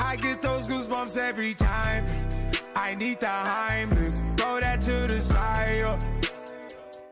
I get those goosebumps every time. I need the Heimlich, throw that to the side.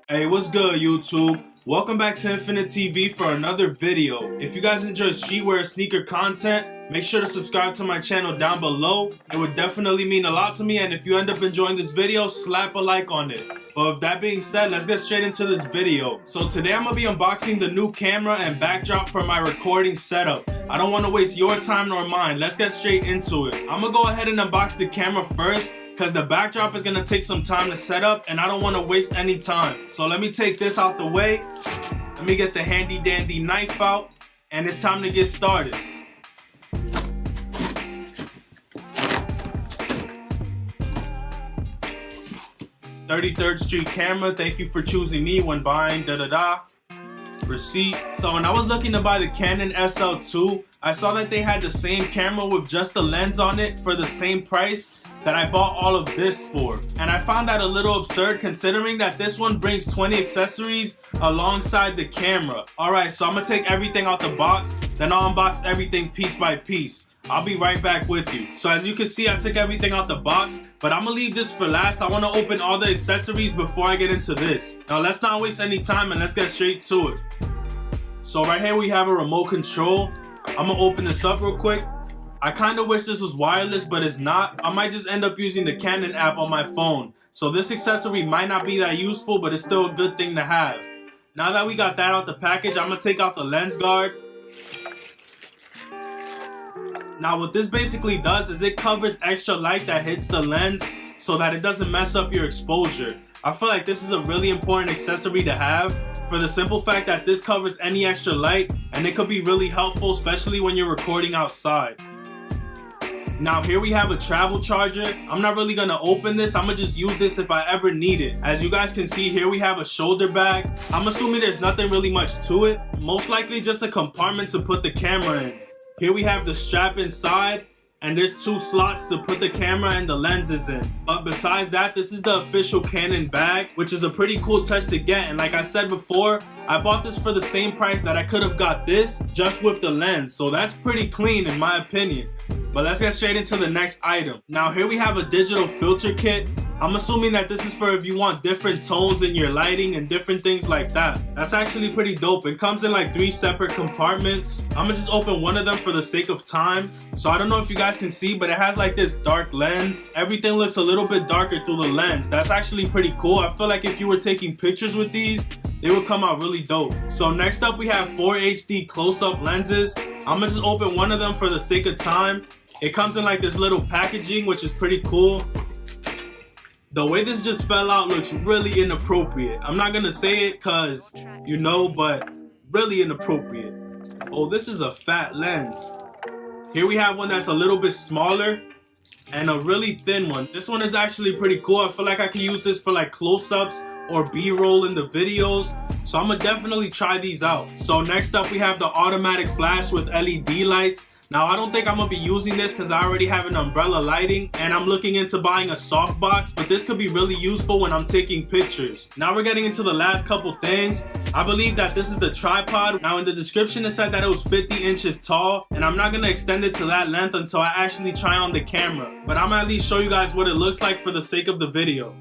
Hey, what's good, YouTube? Welcome back to Infinite TV for another video. If you guys enjoy streetwear sneaker content, make sure to subscribe to my channel down below. It would definitely mean a lot to me, and if you end up enjoying this video, slap a like on it. But with that being said, let's get straight into this video. So today I'm gonna be unboxing the new camera and backdrop for my recording setup. I don't want to waste your time nor mine. Let's get straight into it. I'm gonna go ahead and unbox the camera first, because the backdrop is gonna take some time to set up and I don't want to waste any time. So let me take this out the way. Let me get the handy dandy knife out, and it's time to get started. "33rd Street camera, thank you for choosing me when buying receipt." So when I was looking to buy the Canon SL2, I saw that they had the same camera with just the lens on it for the same price that I bought all of this for. And I found that a little absurd, considering that this one brings 20 accessories alongside the camera. Alright, so I'm gonna take everything out the box, then I'll unbox everything piece by piece. I'll be right back with you. So as you can see, I took everything out the box, but I'm gonna leave this for last. I wanna open all the accessories before I get into this. Now let's not waste any time and let's get straight to it. So right here we have a remote control. I'm gonna open this up real quick. I kind of wish this was wireless, but it's not. I might just end up using the Canon app on my phone. So this accessory might not be that useful, but it's still a good thing to have. Now that we got that out the package, I'm gonna take out the lens guard. Now what this basically does is it covers extra light that hits the lens so that it doesn't mess up your exposure. I feel like this is a really important accessory to have, for the simple fact that this covers any extra light, and it could be really helpful, especially when you're recording outside. Now here we have a travel charger. I'm not really gonna open this. I'm gonna just use this if I ever need it. As you guys can see here, we have a shoulder bag. I'm assuming there's nothing really much to it. Most likely just a compartment to put the camera in. Here we have the strap inside, and there's 2 slots to put the camera and the lenses in. But besides that, this is the official Canon bag, which is a pretty cool touch to get. And like I said before, I bought this for the same price that I could have got this just with the lens. So that's pretty clean in my opinion. But let's get straight into the next item. Now here we have a digital filter kit. I'm assuming that this is for if you want different tones in your lighting and different things like that. That's actually pretty dope. It comes in like 3 separate compartments. I'm gonna just open one of them for the sake of time. So I don't know if you guys can see, but it has like this dark lens. Everything looks a little bit darker through the lens. That's actually pretty cool. I feel like if you were taking pictures with these, they would come out really dope. So next up we have 4 HD close-up lenses. I'm gonna just open one of them for the sake of time. It comes in like this little packaging, which is pretty cool. The way this just fell out looks really inappropriate. I'm not gonna say it cause you know, but really inappropriate. Oh, this is a fat lens. Here we have one that's a little bit smaller and a really thin one. This one is actually pretty cool. I feel like I can use this for like close-ups or B-roll in the videos. So I'm gonna definitely try these out. So next up we have the automatic flash with LED lights. Now I don't think I'm gonna be using this because I already have an umbrella lighting, and I'm looking into buying a softbox, but this could be really useful when I'm taking pictures. Now we're getting into the last couple things. I believe that this is the tripod. Now in the description it said that it was 50 inches tall, and I'm not gonna extend it to that length until I actually try on the camera. But I'm gonna at least show you guys what it looks like for the sake of the video.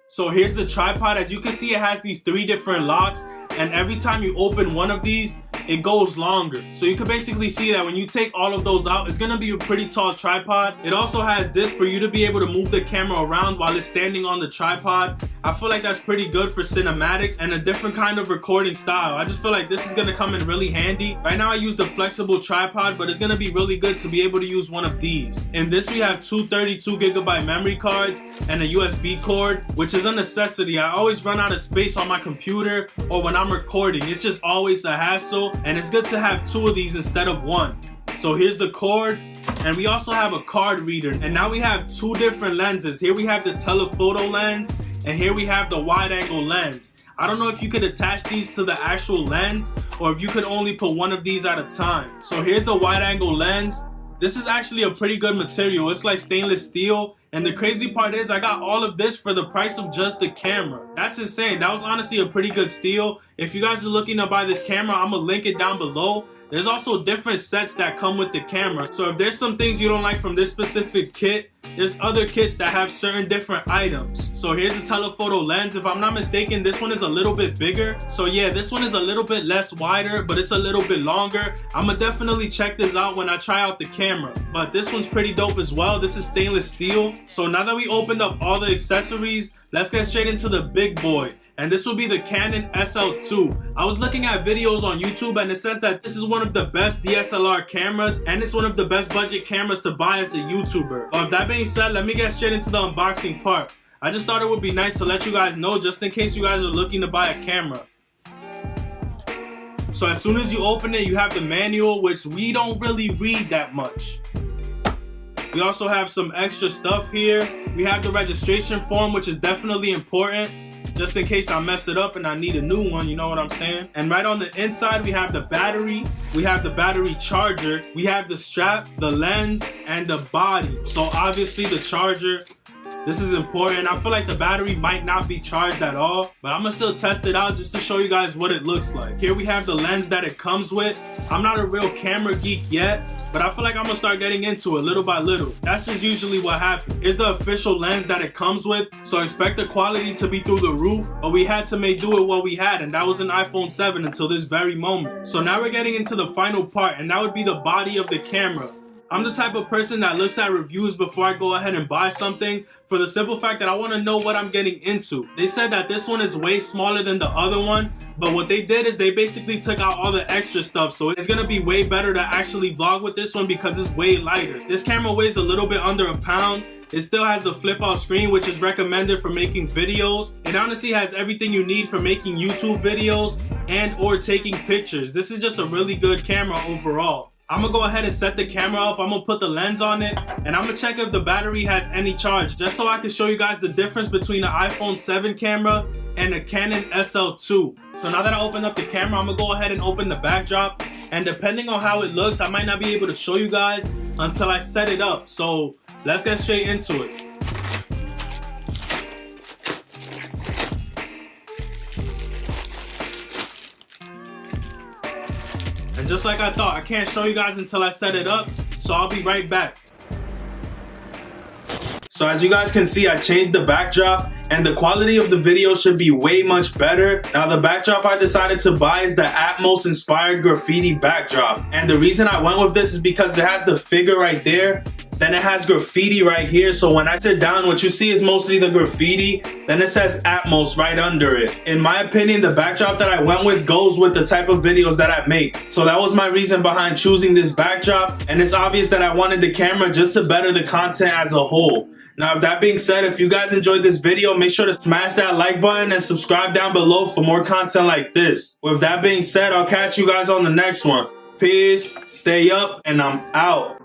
So here's the tripod. As you can see, it has these 3 different locks, and every time you open one of these, it goes longer. So you can basically see that when you take all of those out, it's gonna be a pretty tall tripod. It also has this for you to be able to move the camera around while it's standing on the tripod. I feel like that's pretty good for cinematics and a different kind of recording style. I just feel like this is gonna come in really handy. Right now I use the flexible tripod, but it's gonna be really good to be able to use one of these. In this we have 2 32GB memory cards and a USB cord, which is a necessity. I always run out of space on my computer or when I'm recording. It's just always a hassle, and it's good to have 2 of these instead of 1. So here's the cord, and we also have a card reader. And now we have 2 different lenses. Here we have the telephoto lens, and here we have the wide angle lens. I don't know if you could attach these to the actual lens or if you could only put one of these at a time. So here's the wide angle lens. This is actually a pretty good material. It's like stainless steel. And the crazy part is I got all of this for the price of just the camera. That's insane. That was honestly a pretty good steal. If you guys are looking to buy this camera, I'm gonna link it down below. there's also different sets that come with the camera. So if there's some things you don't like from this specific kit, there's other kits that have certain different items. So here's the telephoto lens. If I'm not mistaken, this one is a little bit bigger. So yeah, this one is a little bit less wider, but it's a little bit longer. I'ma definitely check this out when I try out the camera. But this one's pretty dope as well. This is stainless steel. So now that we opened up all the accessories, let's get straight into the big boy. And this will be the Canon SL2. I was looking at videos on YouTube and it says that this is one of the best DSLR cameras and it's one of the best budget cameras to buy as a YouTuber. But with that being said, let me get straight into the unboxing part. I just thought it would be nice to let you guys know just in case you guys are looking to buy a camera. So as soon as you open it, you have the manual, which we don't really read that much. We also have some extra stuff here. We have the registration form, which is definitely important, just in case I mess it up and I need a new one, you know what I'm saying? And right on the inside, we have the battery, we have the battery charger, we have the strap, the lens, and the body. So obviously the charger, this is important. I feel like the battery might not be charged at all, but I'm gonna still test it out just to show you guys what it looks like. Here we have the lens that it comes with. I'm not a real camera geek yet, but I feel like I'm gonna start getting into it little by little. That's just usually what happens. It's the official lens that it comes with, so expect the quality to be through the roof, but we had to make do with what we had, and that was an iPhone 7 until this very moment. So now we're getting into the final part, and that would be the body of the camera. I'm the type of person that looks at reviews before I go ahead and buy something, for the simple fact that I want to know what I'm getting into. They said that this one is way smaller than the other one, but what they did is they basically took out all the extra stuff, so it's gonna be way better to actually vlog with this one because it's way lighter. This camera weighs a little bit under a pound. It still has the flip out screen, which is recommended for making videos. It honestly has everything you need for making YouTube videos and or taking pictures. This is just a really good camera overall. I'm gonna go ahead and set the camera up. I'm gonna put the lens on it and I'm gonna check if the battery has any charge, just so I can show you guys the difference between an iPhone 7 camera and a Canon SL2. So now that I opened up the camera, I'm gonna go ahead and open the backdrop, and depending on how it looks, I might not be able to show you guys until I set it up. So let's get straight into it. And just like I thought, I can't show you guys until I set it up, so I'll be right back. So as you guys can see, I changed the backdrop and the quality of the video should be way much better. Now the backdrop I decided to buy is the Atmos inspired graffiti backdrop. And the reason I went with this is because it has the figure right there. Then it has graffiti right here, so when I sit down, what you see is mostly the graffiti. Then it says Atmos right under it. In my opinion, the backdrop that I went with goes with the type of videos that I make. So that was my reason behind choosing this backdrop, and it's obvious that I wanted the camera just to better the content as a whole. Now, with that being said, if you guys enjoyed this video, make sure to smash that like button and subscribe down below for more content like this. With that being said, I'll catch you guys on the next one. Peace, stay up, and I'm out.